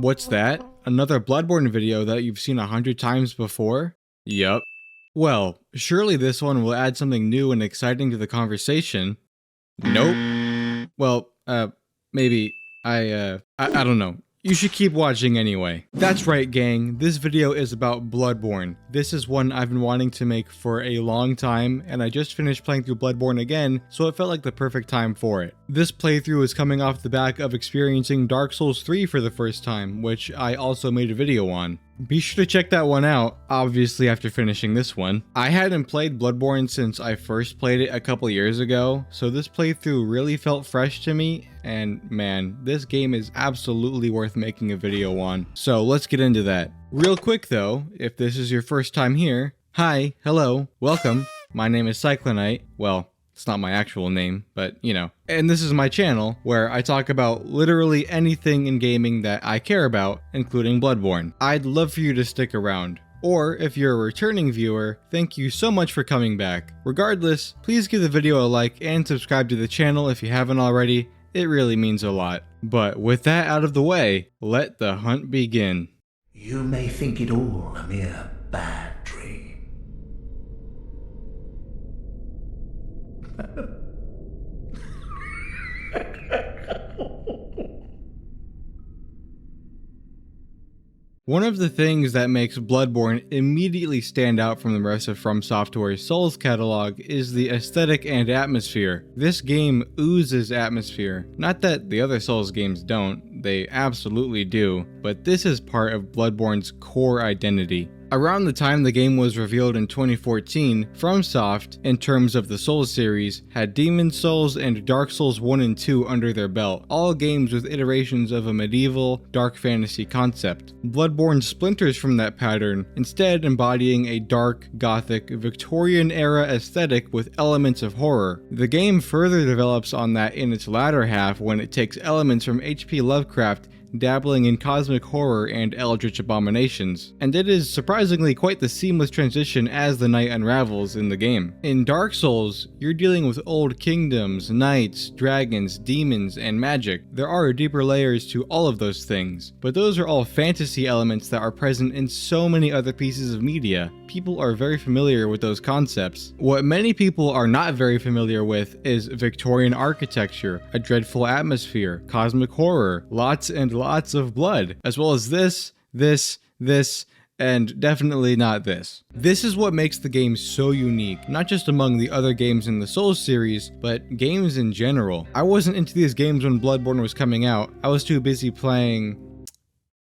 What's that? Another Bloodborne video that you've seen 100 times before? Yup. Well, surely this one will add something new and exciting to the conversation. Nope. Well, maybe. I don't know. You should keep watching anyway. That's right, gang. This video is about Bloodborne. This is one I've been wanting to make for a long time, and I just finished playing through Bloodborne again, so it felt like the perfect time for it. This playthrough is coming off the back of experiencing Dark Souls 3 for the first time, which I also made a video on. Be sure to check that one out, obviously after finishing this one. I hadn't played Bloodborne since I first played it a couple years ago, so this playthrough really felt fresh to me, and man, this game is absolutely worth making a video on. So let's get into that. Real quick though, if this is your first time here, hi, hello, welcome. My name is Cyclonite. Well, it's not my actual name, but you know. And this is my channel, where I talk about literally anything in gaming that I care about, including Bloodborne. I'd love for you to stick around. Or, if you're a returning viewer, thank you so much for coming back. Regardless, please give the video a like and subscribe to the channel if you haven't already. It really means a lot. But with that out of the way, let the hunt begin. You may think it all a mere bad dream. One of the things that makes Bloodborne immediately stand out from the rest of From Software's Souls catalog is the aesthetic and atmosphere. This game oozes atmosphere. Not that the other Souls games don't, they absolutely do, but this is part of Bloodborne's core identity. Around the time the game was revealed in 2014, FromSoft, in terms of the Souls series, had Demon's Souls and Dark Souls 1 and 2 under their belt, all games with iterations of a medieval, dark fantasy concept. Bloodborne splinters from that pattern, instead embodying a dark, gothic, Victorian-era aesthetic with elements of horror. The game further develops on that in its latter half when it takes elements from H.P. Lovecraft, dabbling in cosmic horror and eldritch abominations, and it is surprisingly quite the seamless transition as the night unravels in the game. In Dark Souls, you're dealing with old kingdoms, knights, dragons, demons, and magic. There are deeper layers to all of those things, but those are all fantasy elements that are present in so many other pieces of media. People are very familiar with those concepts. What many people are not very familiar with is Victorian architecture, a dreadful atmosphere, cosmic horror, lots and lots of blood, as well as this, and definitely not this. This is what makes the game so unique, not just among the other games in the Souls series, but games in general. I wasn't into these games when Bloodborne was coming out. I was too busy playing,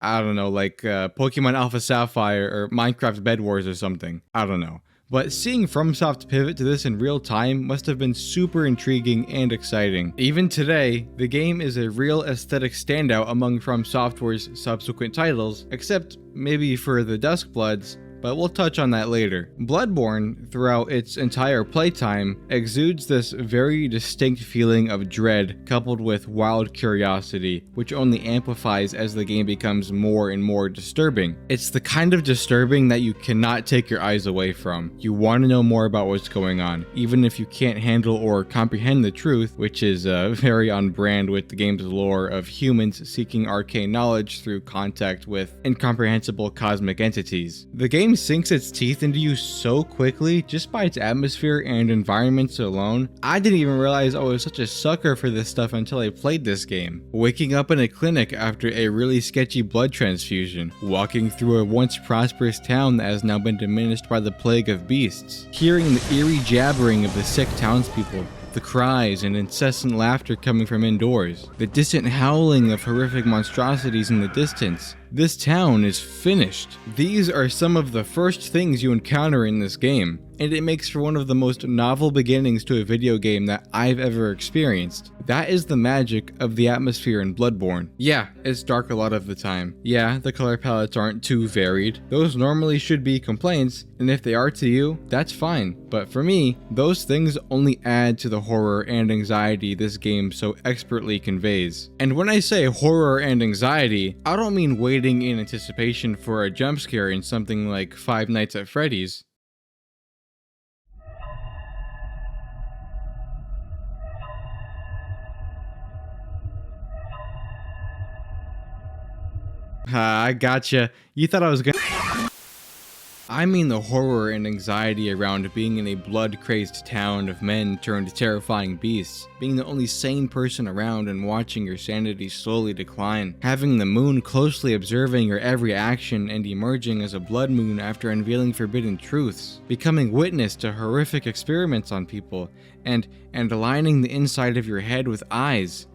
I don't know, like Pokemon Alpha Sapphire or Minecraft Bed Wars or something. I don't know. But seeing FromSoft pivot to this in real time must have been super intriguing and exciting. Even today, the game is a real aesthetic standout among From Software's subsequent titles, except maybe for the Duskbloods, but we'll touch on that later. Bloodborne, throughout its entire playtime, exudes this very distinct feeling of dread coupled with wild curiosity, which only amplifies as the game becomes more and more disturbing. It's the kind of disturbing that you cannot take your eyes away from. You want to know more about what's going on, even if you can't handle or comprehend the truth, which is very on brand with the game's lore of humans seeking arcane knowledge through contact with incomprehensible cosmic entities. The game sinks its teeth into you so quickly just by its atmosphere and environments alone. I didn't even realize I was such a sucker for this stuff until I played this game. Waking up in a clinic after a really sketchy blood transfusion, walking through a once prosperous town that has now been diminished by the plague of beasts, hearing the eerie jabbering of the sick townspeople, the cries and incessant laughter coming from indoors, the distant howling of horrific monstrosities in the distance. This town is finished. These are some of the first things you encounter in this game, and it makes for one of the most novel beginnings to a video game that I've ever experienced. That is the magic of the atmosphere in Bloodborne. Yeah, it's dark a lot of the time. Yeah, the color palettes aren't too varied. Those normally should be complaints, and if they are to you, that's fine. But for me, those things only add to the horror and anxiety this game so expertly conveys. And when I say horror and anxiety, I don't mean waiting in anticipation for a jump scare in something like Five Nights at Freddy's. I gotcha. You thought I was gonna. I mean the horror and anxiety around being in a blood-crazed town of men turned terrifying beasts, being the only sane person around and watching your sanity slowly decline, having the moon closely observing your every action and emerging as a blood moon after unveiling forbidden truths, becoming witness to horrific experiments on people, and aligning the inside of your head with eyes.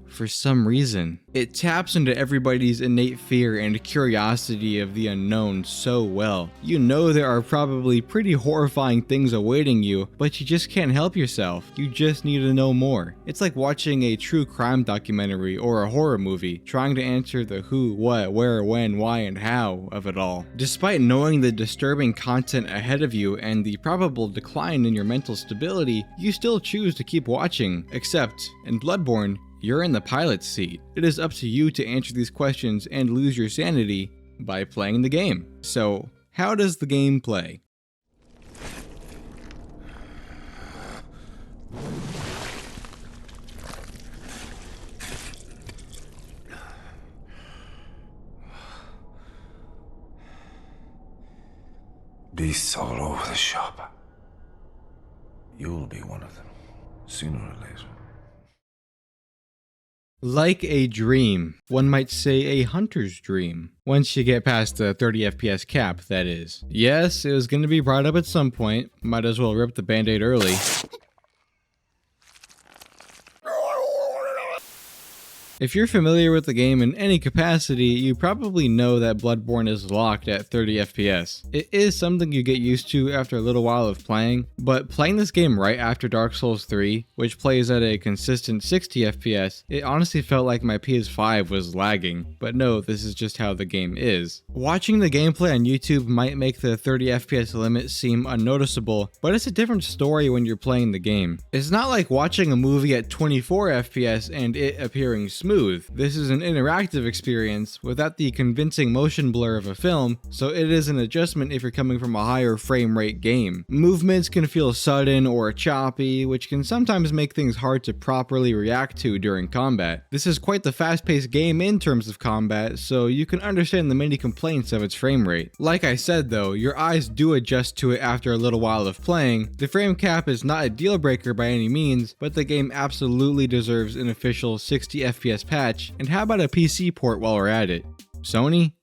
For some reason, it taps into everybody's innate fear and curiosity of the unknown so well. You know there are probably pretty horrifying things awaiting you, but you just can't help yourself. You just need to know more. It's like watching a true crime documentary or a horror movie, trying to answer the who, what, where, when, why, and how of it all. Despite knowing the disturbing content ahead of you and the probable decline in your mental stability, you still choose to keep watching. Except, in Bloodborne, you're in the pilot's seat. It is up to you to answer these questions and lose your sanity by playing the game. So, how does the game play? Beasts all over the shop. You'll be one of them, sooner or later. Like a dream. One might say a hunter's dream. Once you get past the 30 FPS cap, that is. Yes, it was going to be brought up at some point. Might as well rip the band-aid early. If you're familiar with the game in any capacity, you probably know that Bloodborne is locked at 30 FPS. It is something you get used to after a little while of playing, but playing this game right after Dark Souls 3, which plays at a consistent 60 FPS, it honestly felt like my PS5 was lagging. But no, this is just how the game is. Watching the gameplay on YouTube might make the 30 FPS limit seem unnoticeable, but it's a different story when you're playing the game. It's not like watching a movie at 24 FPS and it appearing smooth. This is an interactive experience without the convincing motion blur of a film, so it is an adjustment if you're coming from a higher frame rate game. Movements can feel sudden or choppy, which can sometimes make things hard to properly react to during combat. This is quite the fast-paced game in terms of combat, so you can understand the many complaints of its frame rate. Like I said though, your eyes do adjust to it after a little while of playing. The frame cap is not a deal breaker by any means, but the game absolutely deserves an official 60 FPS patch, and how about a PC port while we're at it? Sony?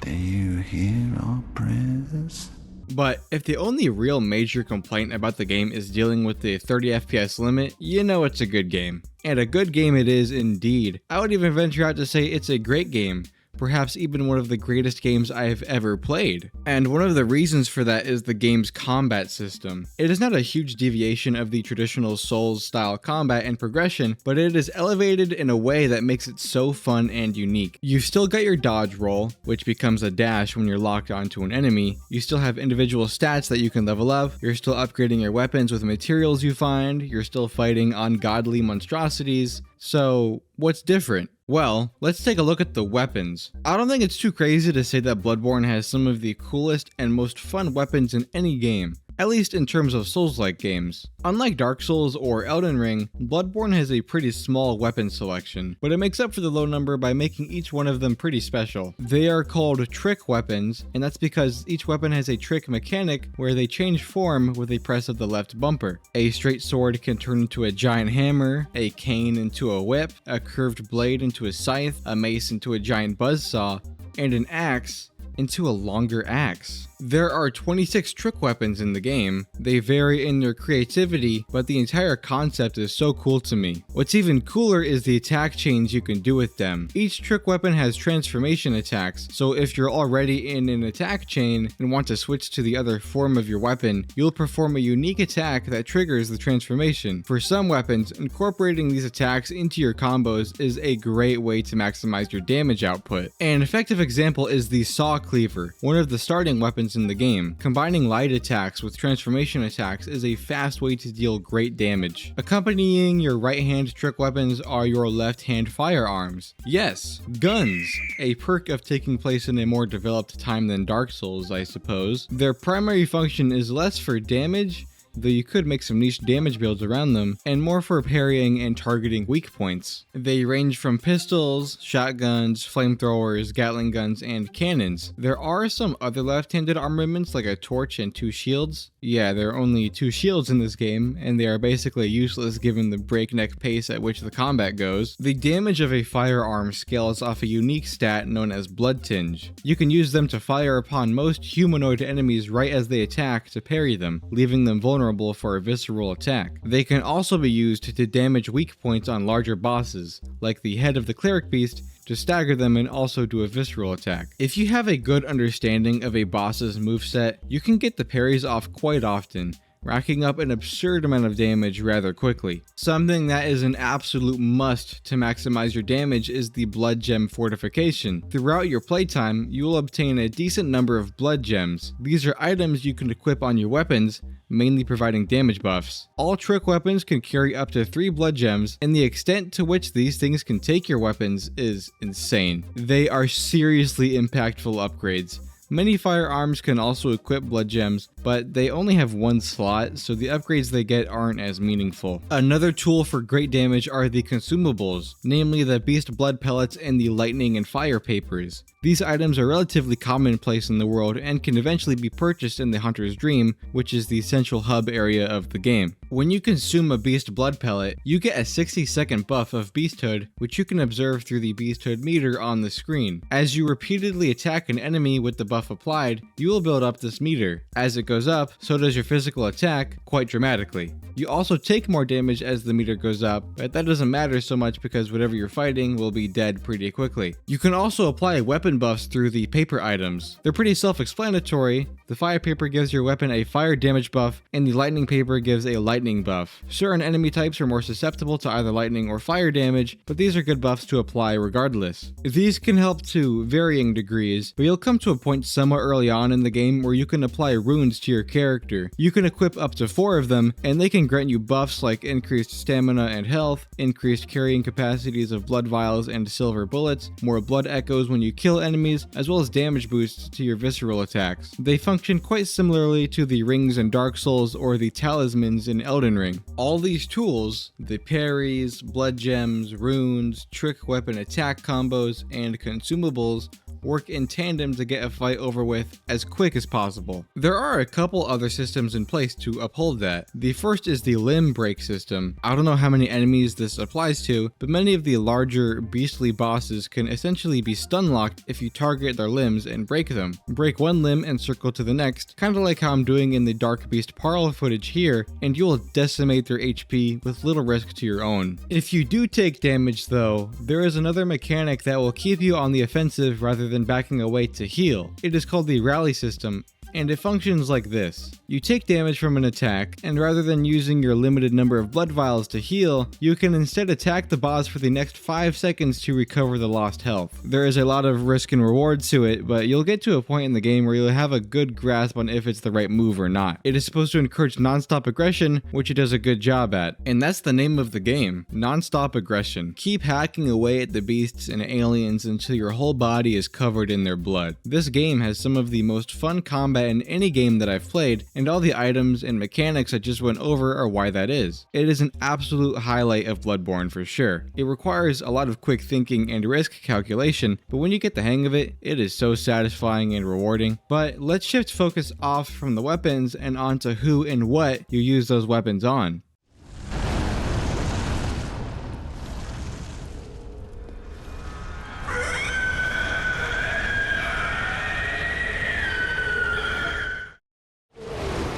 Do you hear our prayers? But if the only real major complaint about the game is dealing with the 30 FPS limit, you know it's a good game. And a good game it is indeed. I would even venture out to say it's a great game. Perhaps even one of the greatest games I have ever played. And one of the reasons for that is the game's combat system. It is not a huge deviation of the traditional Souls-style combat and progression, but it is elevated in a way that makes it so fun and unique. You've still got your dodge roll, which becomes a dash when you're locked onto an enemy. You still have individual stats that you can level up. You're still upgrading your weapons with materials you find. You're still fighting ungodly monstrosities. So, what's different? Well, let's take a look at the weapons. I don't think it's too crazy to say that Bloodborne has some of the coolest and most fun weapons in any game. At least in terms of Souls-like games. Unlike Dark Souls or Elden Ring, Bloodborne has a pretty small weapon selection, but it makes up for the low number by making each one of them pretty special. They are called trick weapons, and that's because each weapon has a trick mechanic where they change form with a press of the left bumper. A straight sword can turn into a giant hammer, a cane into a whip, a curved blade into a scythe, a mace into a giant buzzsaw, and an axe into a longer axe. There are 26 trick weapons in the game. They vary in their creativity, but the entire concept is so cool to me. What's even cooler is the attack chains you can do with them. Each trick weapon has transformation attacks, so if you're already in an attack chain and want to switch to the other form of your weapon, you'll perform a unique attack that triggers the transformation. For some weapons, incorporating these attacks into your combos is a great way to maximize your damage output. An effective example is the Saw Cleaver, one of the starting weapons in the game. Combining light attacks with transformation attacks is a fast way to deal great damage. Accompanying your right hand trick weapons are your left hand firearms. Yes, guns, a perk of taking place in a more developed time than Dark Souls, I suppose. Their primary function is less for damage though you could make some niche damage builds around them, and more for parrying and targeting weak points. They range from pistols, shotguns, flamethrowers, Gatling guns, and cannons. There are some other left-handed armaments like a torch and 2 shields. Yeah, there are only 2 shields in this game, and they are basically useless given the breakneck pace at which the combat goes. The damage of a firearm scales off a unique stat known as Blood Tinge. You can use them to fire upon most humanoid enemies right as they attack to parry them, leaving them vulnerable for a visceral attack. They can also be used to damage weak points on larger bosses, like the head of the cleric beast, to stagger them and also do a visceral attack. If you have a good understanding of a boss's moveset, you can get the parries off quite often, racking up an absurd amount of damage rather quickly. Something that is an absolute must to maximize your damage is the Blood Gem Fortification. Throughout your playtime, you will obtain a decent number of Blood Gems. These are items you can equip on your weapons, mainly providing damage buffs. All trick weapons can carry up to 3 Blood Gems, and the extent to which these things can take your weapons is insane. They are seriously impactful upgrades. Many firearms can also equip blood gems, but they only have 1 slot, so the upgrades they get aren't as meaningful. Another tool for great damage are the consumables, namely the beast blood pellets and the lightning and fire papers. These items are relatively commonplace in the world and can eventually be purchased in the Hunter's Dream, which is the central hub area of the game. When you consume a beast blood pellet, you get a 60-second buff of beasthood, which you can observe through the beasthood meter on the screen. As you repeatedly attack an enemy with the buff applied, you will build up this meter. As it goes up, so does your physical attack, quite dramatically. You also take more damage as the meter goes up, but that doesn't matter so much because whatever you're fighting will be dead pretty quickly. You can also apply weapon buffs through the paper items. They're pretty self-explanatory. The fire paper gives your weapon a fire damage buff, and the lightning paper gives a lightning buff. Certain enemy types are more susceptible to either lightning or fire damage, but these are good buffs to apply regardless. These can help to varying degrees, but you'll come to a point somewhat early on in the game where you can apply runes to your character. You can equip up to 4 of them, and they can grant you buffs like increased stamina and health, increased carrying capacities of blood vials and silver bullets, more blood echoes when you kill enemies, as well as damage boosts to your visceral attacks. They function quite similarly to the rings in Dark Souls or the talismans in Elden Ring. All these tools, the parries, blood gems, runes, trick weapon attack combos, and consumables, work in tandem to get a fight over with as quick as possible. There are a couple other systems in place to uphold that. The first is the limb break system. I don't know how many enemies this applies to, but many of the larger beastly bosses can essentially be stun locked if you target their limbs and break them. Break one limb and circle to the next, kinda like how I'm doing in the Dark Beast Parl footage here, and you will decimate their HP with little risk to your own. If you do take damage though, there is another mechanic that will keep you on the offensive rather than backing away to heal. It is called the rally system, and it functions like this. You take damage from an attack, and rather than using your limited number of blood vials to heal, you can instead attack the boss for the next 5 seconds to recover the lost health. There is a lot of risk and reward to it, but you'll get to a point in the game where you'll have a good grasp on if it's the right move or not. It is supposed to encourage non-stop aggression, which it does a good job at. And that's the name of the game, non-stop aggression. Keep hacking away at the beasts and aliens until your whole body is covered in their blood. This game has some of the most fun combat in any game that I've played, and all the items and mechanics I just went over are why that is. It is an absolute highlight of Bloodborne for sure. It requires a lot of quick thinking and risk calculation, but when you get the hang of it, it is so satisfying and rewarding. But let's shift focus off from the weapons and onto who and what you use those weapons on.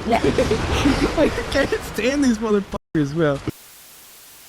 I can't stand these motherfuckers, bro.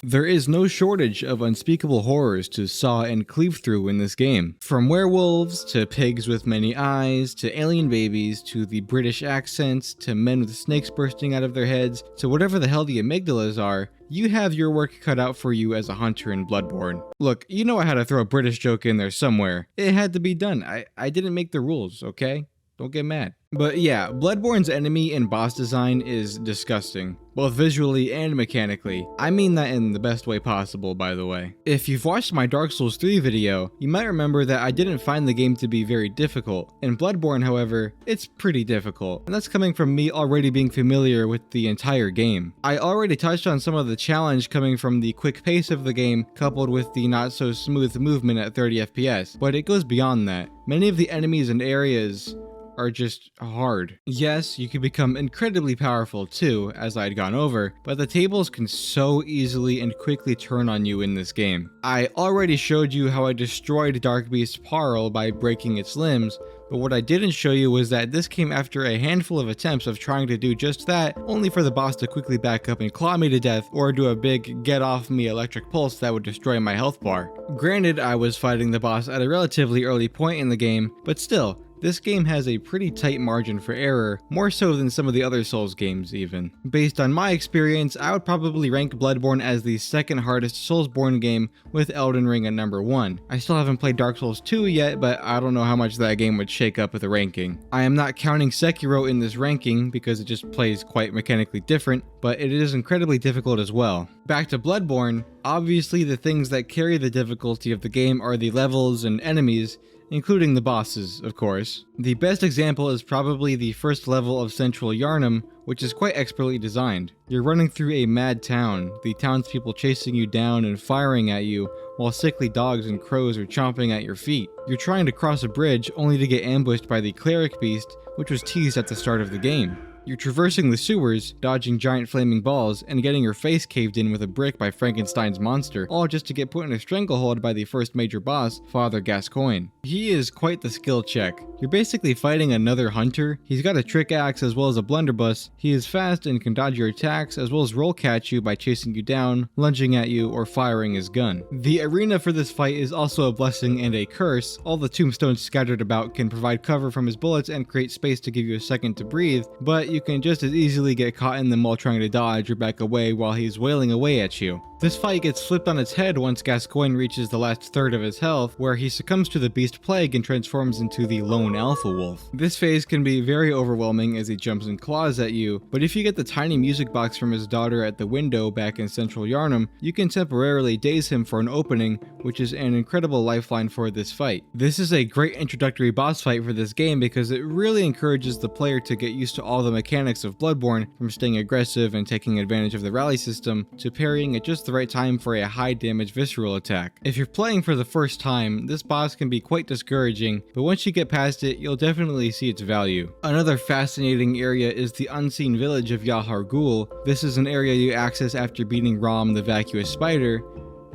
There is no shortage of unspeakable horrors to saw and cleave through in this game. From werewolves, to pigs with many eyes, to alien babies, to the British accents, to men with snakes bursting out of their heads, to whatever the hell the amygdalas are, you have your work cut out for you as a hunter in Bloodborne. Look, you know I had to throw a British joke in there somewhere. It had to be done. I didn't make the rules, okay? don't get mad. But yeah, Bloodborne's enemy and boss design is disgusting, both visually and mechanically. I mean that in the best way possible, by the way. If you've watched my Dark Souls 3 video, you might remember that I didn't find the game to be very difficult. In Bloodborne, however, it's pretty difficult, and that's coming from me already being familiar with the entire game. I already touched on some of the challenge coming from the quick pace of the game, coupled with the not so smooth movement at 30 FPS, but it goes beyond that. Many of the enemies and areas are just hard. Yes, you can become incredibly powerful too, as I had gone over, but the tables can so easily and quickly turn on you in this game. I already showed you how I destroyed Dark Beast Parl by breaking its limbs, but what I didn't show you was that this came after a handful of attempts of trying to do just that, only for the boss to quickly back up and claw me to death, or do a big get off me electric pulse that would destroy my health bar. Granted, I was fighting the boss at a relatively early point in the game, but still, this game has a pretty tight margin for error, more so than some of the other Souls games even. Based on my experience, I would probably rank Bloodborne as the second hardest Soulsborne game, with Elden Ring at number 1. I still haven't played Dark Souls 2 yet, but I don't know how much that game would shake up with the ranking. I am not counting Sekiro in this ranking because it just plays quite mechanically different, but it is incredibly difficult as well. Back to Bloodborne, obviously the things that carry the difficulty of the game are the levels and enemies, including the bosses, of course. The best example is probably the first level of Central Yharnam, which is quite expertly designed. You're running through a mad town, the townspeople chasing you down and firing at you, while sickly dogs and crows are chomping at your feet. You're trying to cross a bridge only to get ambushed by the cleric beast, which was teased at the start of the game. You're traversing the sewers, dodging giant flaming balls, and getting your face caved in with a brick by Frankenstein's monster, all just to get put in a stranglehold by the first major boss, Father Gascoigne. He is quite the skill check. You're basically fighting another hunter. He's got a trick axe as well as a blunderbuss. He is fast and can dodge your attacks as well as roll catch you by chasing you down, lunging at you, or firing his gun. The arena for this fight is also a blessing and a curse. All the tombstones scattered about can provide cover from his bullets and create space to give you a second to breathe, but you can just as easily get caught in them while trying to dodge or back away while he's wailing away at you. This fight gets flipped on its head once Gascoigne reaches the last third of his health, where he succumbs to the beast plague and transforms into the lone alpha wolf. This phase can be very overwhelming as he jumps and claws at you, but if you get the tiny music box from his daughter at the window back in Central Yharnam, you can temporarily daze him for an opening, which is an incredible lifeline for this fight. This is a great introductory boss fight for this game because it really encourages the player to get used to all the mechanics of Bloodborne, from staying aggressive and taking advantage of the rally system, to parrying at just the right time for a high damage visceral attack. If you're playing for the first time, this boss can be quite discouraging, but once you get past it, you'll definitely see its value. Another fascinating area is the unseen village of Yahar Ghul. This is an area you access after beating Rom the vacuous spider.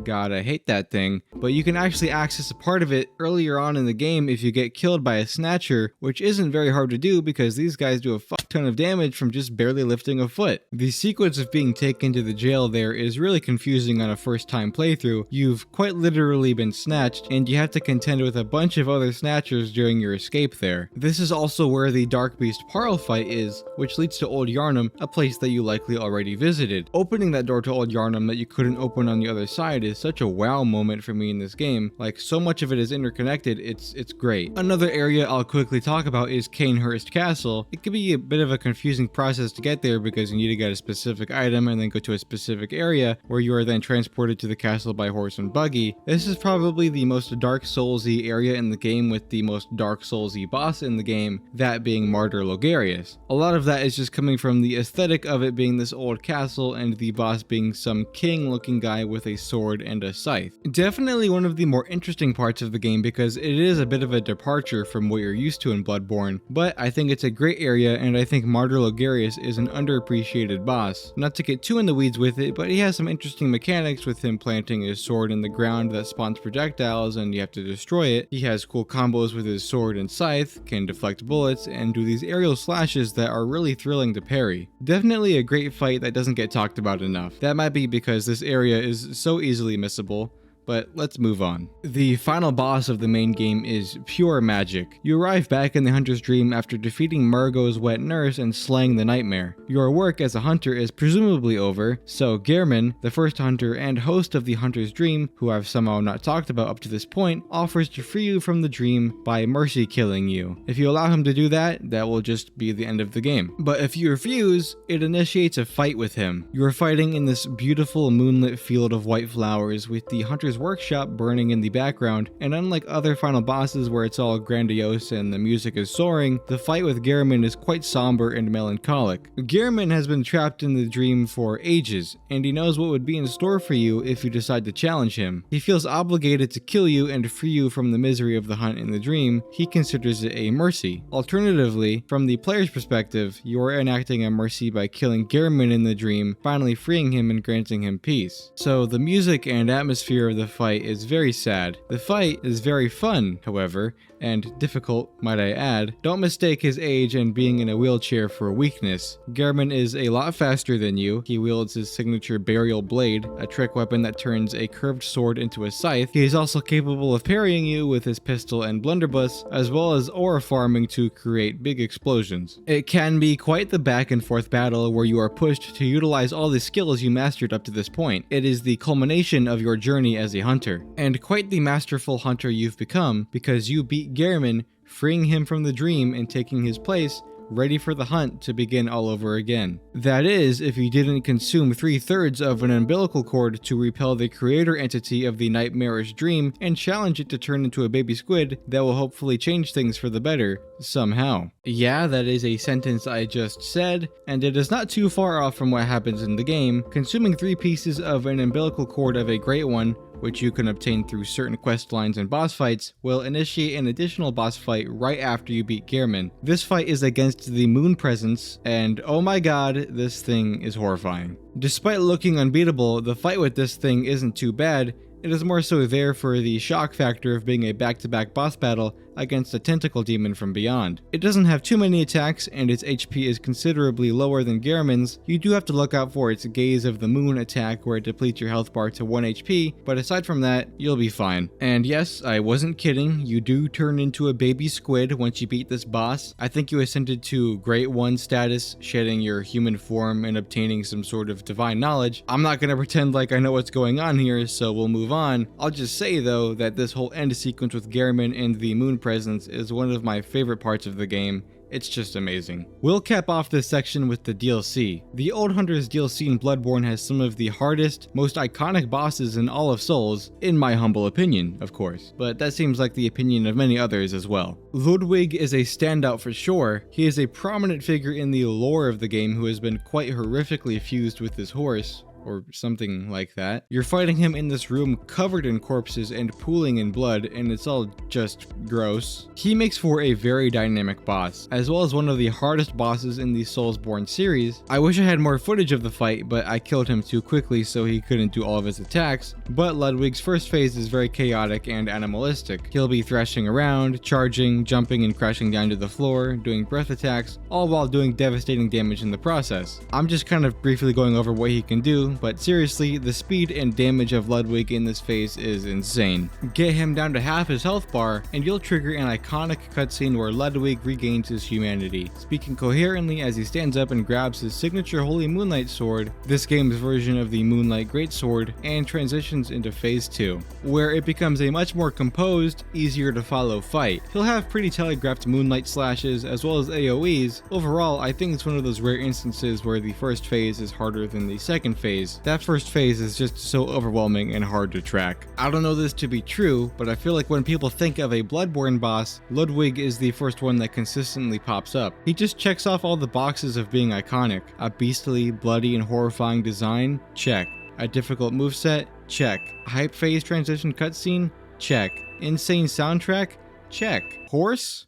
God, I hate that thing. But you can actually access a part of it earlier on in the game if you get killed by a snatcher, which isn't very hard to do because these guys do a fuck ton of damage from just barely lifting a foot. The sequence of being taken to the jail there is really confusing on a first time playthrough. You've quite literally been snatched, and you have to contend with a bunch of other snatchers during your escape there. This is also where the Dark Beast Parl fight is, which leads to Old Yharnam, a place that you likely already visited. Opening that door to Old Yharnam that you couldn't open on the other side is such a wow moment for me in this game. Like, so much of it is interconnected, it's great. Another area I'll quickly talk about is Cainhurst Castle. It can be a bit of a confusing process to get there because you need to get a specific item and then go to a specific area where you are then transported to the castle by horse and buggy. This is probably the most Dark Souls-y area in the game, with the most Dark Souls-y boss in the game, that being Martyr Logarius. A lot of that is just coming from the aesthetic of it being this old castle and the boss being some king looking guy with a sword and a scythe. Definitely one of the more interesting parts of the game because it is a bit of a departure from what you're used to in Bloodborne, but I think it's a great area, and I think Martyr Logarius is an underappreciated boss. Not to get too in the weeds with it, but he has some interesting mechanics with him planting his sword in the ground that spawns projectiles and you have to destroy it. He has cool combos with his sword and scythe, can deflect bullets, and do these aerial slashes that are really thrilling to parry. Definitely a great fight that doesn't get talked about enough. That might be because this area is so easily missable, but let's move on. The final boss of the main game is pure magic. You arrive back in the Hunter's Dream after defeating Margot's wet nurse and slaying the Nightmare. Your work as a hunter is presumably over, so Gehrman, the first hunter and host of the Hunter's Dream, who I've somehow not talked about up to this point, offers to free you from the dream by mercy killing you. If you allow him to do that, that will just be the end of the game. But if you refuse, it initiates a fight with him. You are fighting in this beautiful moonlit field of white flowers with the Hunter's Workshop burning in the background, and unlike other final bosses where it's all grandiose and the music is soaring, the fight with Gehrman is quite somber and melancholic. Gehrman has been trapped in the dream for ages, and he knows what would be in store for you if you decide to challenge him. He feels obligated to kill you and free you from the misery of the hunt in the dream. He considers it a mercy. Alternatively, from the player's perspective, you are enacting a mercy by killing Gehrman in the dream, finally freeing him and granting him peace. So the music and atmosphere of the fight is very sad. The fight is very fun, however, and difficult, might I add. Don't mistake his age and being in a wheelchair for a weakness. Gehrman is a lot faster than you. He wields his signature burial blade, a trick weapon that turns a curved sword into a scythe. He is also capable of parrying you with his pistol and blunderbuss, as well as aura farming to create big explosions. It can be quite the back and forth battle where you are pushed to utilize all the skills you mastered up to this point. It is the culmination of your journey as a hunter, and quite the masterful hunter you've become because you beat Gehrman, freeing him from the dream and taking his place, ready for the hunt to begin all over again. That is, if you didn't consume 3/3 of an umbilical cord to repel the creator entity of the nightmarish dream and challenge it to turn into a baby squid that will hopefully change things for the better, somehow. Yeah, that is a sentence I just said, and it is not too far off from what happens in the game. Consuming 3 pieces of an umbilical cord of a great one, which you can obtain through certain quest lines and boss fights, will initiate an additional boss fight right after you beat Gehrman. This fight is against the Moon Presence, and oh my god, this thing is horrifying. Despite looking unbeatable, the fight with this thing isn't too bad. It is more so there for the shock factor of being a back-to-back boss battle against a tentacle demon from beyond. It doesn't have too many attacks, and its HP is considerably lower than Gehrman's. You do have to look out for its Gaze of the Moon attack where it depletes your health bar to 1 HP, but aside from that, you'll be fine. And yes, I wasn't kidding, you do turn into a baby squid once you beat this boss. I think you ascended to Great One status, shedding your human form and obtaining some sort of divine knowledge. I'm not gonna pretend like I know what's going on here, so we'll move on. I'll just say though that this whole end sequence with Gehrman and the Moon Presence is one of my favorite parts of the game. It's just amazing. We'll cap off this section with the DLC. The Old Hunters DLC in Bloodborne has some of the hardest, most iconic bosses in all of Souls, in my humble opinion, of course, but that seems like the opinion of many others as well. Ludwig is a standout for sure. He is a prominent figure in the lore of the game who has been quite horrifically fused with his horse, or something like that. You're fighting him in this room covered in corpses and pooling in blood, and it's all just gross. He makes for a very dynamic boss, as well as one of the hardest bosses in the Soulsborne series. I wish I had more footage of the fight, but I killed him too quickly so he couldn't do all of his attacks. But Ludwig's first phase is very chaotic and animalistic. He'll be thrashing around, charging, jumping and crashing down to the floor, doing breath attacks, all while doing devastating damage in the process. I'm just kind of briefly going over what he can do, but seriously, the speed and damage of Ludwig in this phase is insane. Get him down to half his health bar, and you'll trigger an iconic cutscene where Ludwig regains his humanity, speaking coherently as he stands up and grabs his signature Holy Moonlight Sword, this game's version of the Moonlight Greatsword, and transitions into phase 2, where it becomes a much more composed, easier to follow fight. He'll have pretty telegraphed moonlight slashes as well as AoEs. Overall, I think it's one of those rare instances where the first phase is harder than the second phase. That first phase is just so overwhelming and hard to track. I don't know this to be true, but I feel like when people think of a Bloodborne boss, Ludwig is the first one that consistently pops up. He just checks off all the boxes of being iconic. A beastly, bloody, and horrifying design? Check. A difficult moveset? Check. A hype phase transition cutscene? Check. Insane soundtrack? Check. Horse?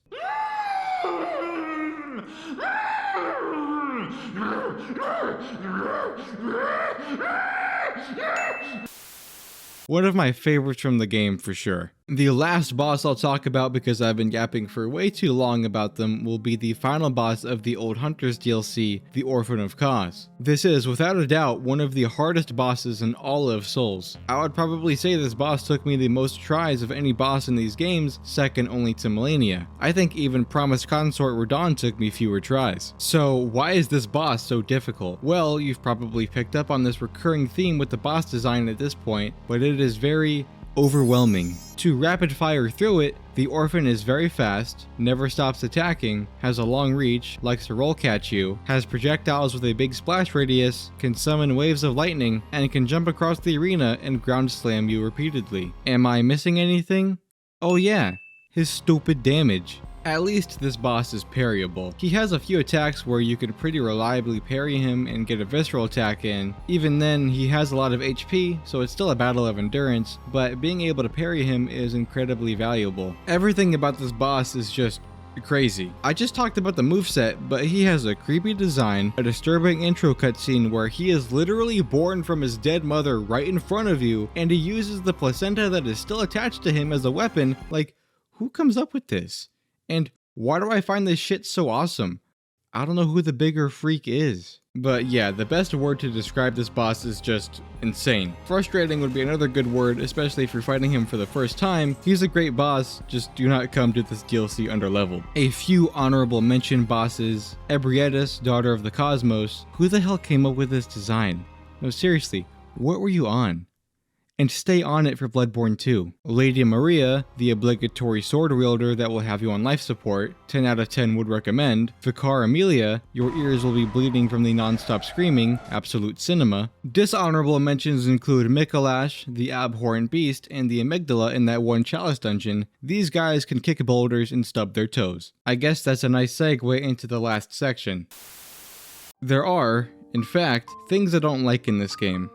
One of my favorites from the game for sure. The last boss I'll talk about, because I've been yapping for way too long about them, will be the final boss of the Old Hunters DLC, the Orphan of Cause. This is, without a doubt, one of the hardest bosses in all of Souls. I would probably say this boss took me the most tries of any boss in these games, second only to Melania. I think even Promised Consort Radahn took me fewer tries. So why is this boss so difficult? Well, you've probably picked up on this recurring theme with the boss design at this point, but it is very overwhelming. To rapid fire through it, the Orphan is very fast, never stops attacking, has a long reach, likes to roll catch you, has projectiles with a big splash radius, can summon waves of lightning, and can jump across the arena and ground slam you repeatedly. Am I missing anything? Oh yeah, his stupid damage. At least this boss is parryable. He has a few attacks where you can pretty reliably parry him and get a visceral attack in. Even then, he has a lot of HP, so it's still a battle of endurance, but being able to parry him is incredibly valuable. Everything about this boss is just crazy. I just talked about the moveset, but he has a creepy design, a disturbing intro cutscene where he is literally born from his dead mother right in front of you, and he uses the placenta that is still attached to him as a weapon. Like, who comes up with this? And why do I find this shit so awesome? I don't know who the bigger freak is. But yeah, the best word to describe this boss is just insane. Frustrating would be another good word, especially if you're fighting him for the first time. He's a great boss, just do not come to this DLC underleveled. A few honorable mention bosses. Ebrietas, Daughter of the Cosmos. Who the hell came up with this design? No, seriously, what were you on? And stay on it for Bloodborne 2. Lady Maria, the obligatory sword wielder that will have you on life support, 10 out of 10 would recommend. Vicar Amelia, your ears will be bleeding from the non-stop screaming, absolute cinema. Dishonorable mentions include Mikolash, the abhorrent beast, and the amygdala in that one chalice dungeon. These guys can kick boulders and stub their toes. I guess that's a nice segue into the last section. There are, in fact, things I don't like in this game.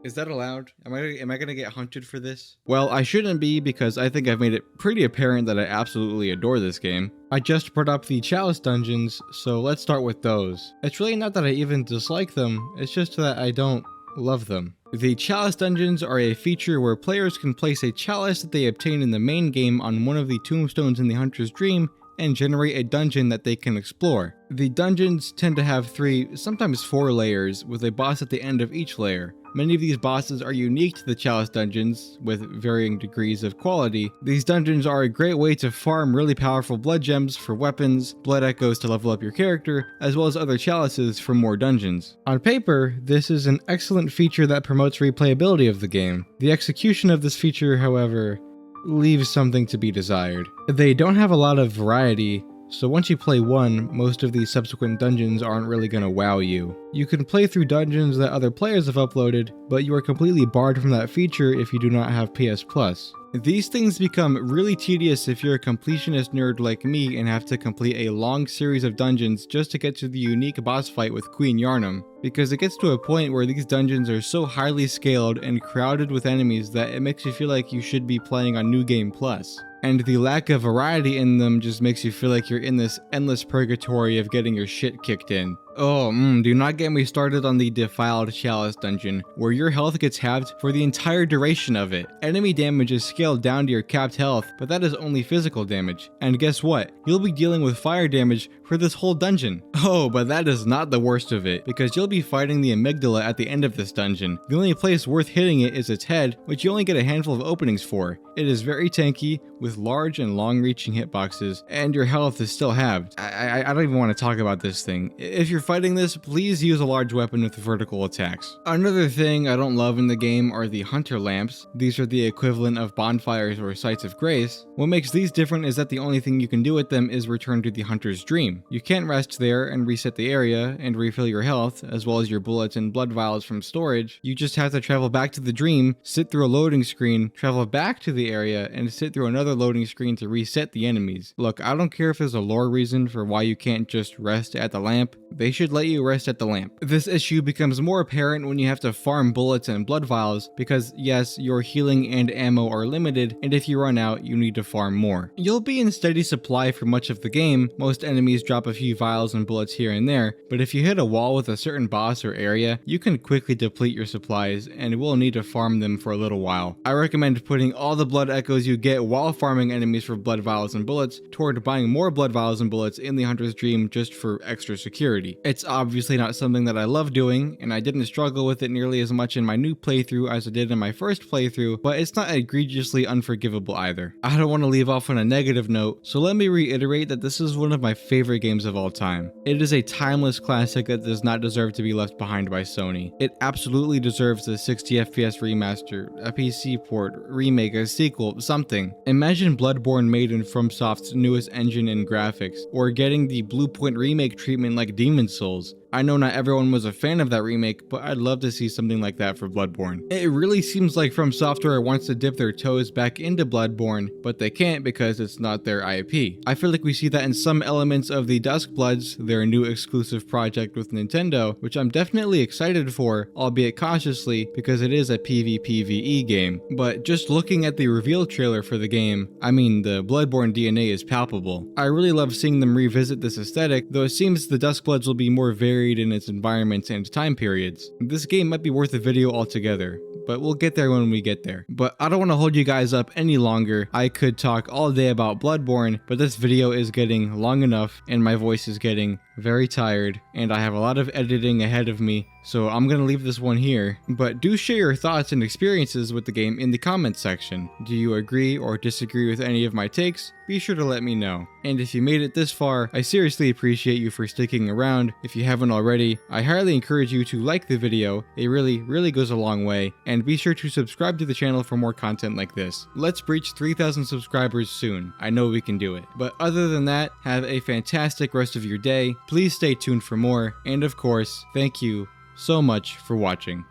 Is that allowed? Am I gonna get hunted for this? Well, I shouldn't be, because I think I've made it pretty apparent that I absolutely adore this game. I just brought up the Chalice dungeons, so let's start with those. It's really not that I even dislike them, it's just that I don't love them. The Chalice dungeons are a feature where players can place a chalice that they obtain in the main game on one of the tombstones in the Hunter's Dream and generate a dungeon that they can explore. The dungeons tend to have 3, sometimes 4 layers, with a boss at the end of each layer. Many of these bosses are unique to the Chalice dungeons, with varying degrees of quality. These dungeons are a great way to farm really powerful blood gems for weapons, blood echoes to level up your character, as well as other chalices for more dungeons. On paper, this is an excellent feature that promotes replayability of the game. The execution of this feature, however, leaves something to be desired. They don't have a lot of variety, so once you play one, most of these subsequent dungeons aren't really gonna wow you. You can play through dungeons that other players have uploaded, but you are completely barred from that feature if you do not have PS Plus. These things become really tedious if you're a completionist nerd like me and have to complete a long series of dungeons just to get to the unique boss fight with Queen Yarnum, because it gets to a point where these dungeons are so highly scaled and crowded with enemies that it makes you feel like you should be playing on New Game Plus. And the lack of variety in them just makes you feel like you're in this endless purgatory of getting your shit kicked in. Oh, do not get me started on the Defiled Chalice dungeon, where your health gets halved for the entire duration of it. Enemy damage is scaled down to your capped health, but that is only physical damage. And guess what? You'll be dealing with fire damage for this whole dungeon. Oh, but that is not the worst of it, because you'll be fighting the amygdala at the end of this dungeon. The only place worth hitting it is its head, which you only get a handful of openings for. It is very tanky, with large and long-reaching hitboxes, and your health is still halved. I don't even want to talk about this thing. If you're fighting this, please use a large weapon with vertical attacks. Another thing I don't love in the game are the hunter lamps. These are the equivalent of bonfires or sites of grace. What makes these different is that the only thing you can do with them is return to the Hunter's Dream. You can't rest there and reset the area and refill your health, as well as your bullets and blood vials from storage. You just have to travel back to the dream, sit through a loading screen, travel back to the area, and sit through another loading screen to reset the enemies. Look, I don't care if there's a lore reason for why you can't just rest at the lamp. They should let you rest at the lamp. This issue becomes more apparent when you have to farm bullets and blood vials, because yes, your healing and ammo are limited, and if you run out, you need to farm more. You'll be in steady supply for much of the game. Most enemies drop a few vials and bullets here and there, but if you hit a wall with a certain boss or area, you can quickly deplete your supplies and will need to farm them for a little while. I recommend putting all the blood echoes you get while farming enemies for blood vials and bullets toward buying more blood vials and bullets in the Hunter's Dream just for extra security. It's obviously not something that I love doing, and I didn't struggle with it nearly as much in my new playthrough as I did in my first playthrough, but it's not egregiously unforgivable either. I don't want to leave off on a negative note, so let me reiterate that this is one of my favorite games of all time. It is a timeless classic that does not deserve to be left behind by Sony. It absolutely deserves a 60 FPS remaster, a PC port, remake, a sequel, something. Imagine Bloodborne made in FromSoft's newest engine and graphics, or getting the Bluepoint remake treatment like Demon's Souls. I know not everyone was a fan of that remake, but I'd love to see something like that for Bloodborne. It really seems like From Software wants to dip their toes back into Bloodborne, but they can't because it's not their IP. I feel like we see that in some elements of the Duskbloods, their new exclusive project with Nintendo, which I'm definitely excited for, albeit cautiously, because it is a PvPvE game. But just looking at the reveal trailer for the game, I mean, the Bloodborne DNA is palpable. I really love seeing them revisit this aesthetic, though it seems the Duskbloods will be more varied in its environments and time periods. This game might be worth a video altogether, but we'll get there when we get there. But I don't want to hold you guys up any longer. I could talk all day about Bloodborne, but this video is getting long enough and my voice is getting very tired and I have a lot of editing ahead of me, so I'm gonna leave this one here. But do share your thoughts and experiences with the game in the comments section. Do you agree or disagree with any of my takes? Be sure to let me know. And if you made it this far, I seriously appreciate you for sticking around. If you haven't already, I highly encourage you to like the video. It really goes a long way. And be sure to subscribe to the channel for more content like this. Let's breach 3,000 subscribers soon. I know we can do it. But other than that, have a fantastic rest of your day. Please stay tuned for more. And of course, thank you so much for watching.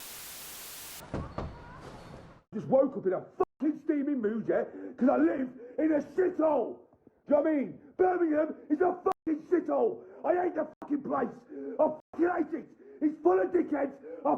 Just woke up in a fucking steaming mood, yeah? Because I live in a shithole. Do you know what I mean? Birmingham is a fucking shithole. I hate the fucking place. I fucking hate it. It's full of dickheads. I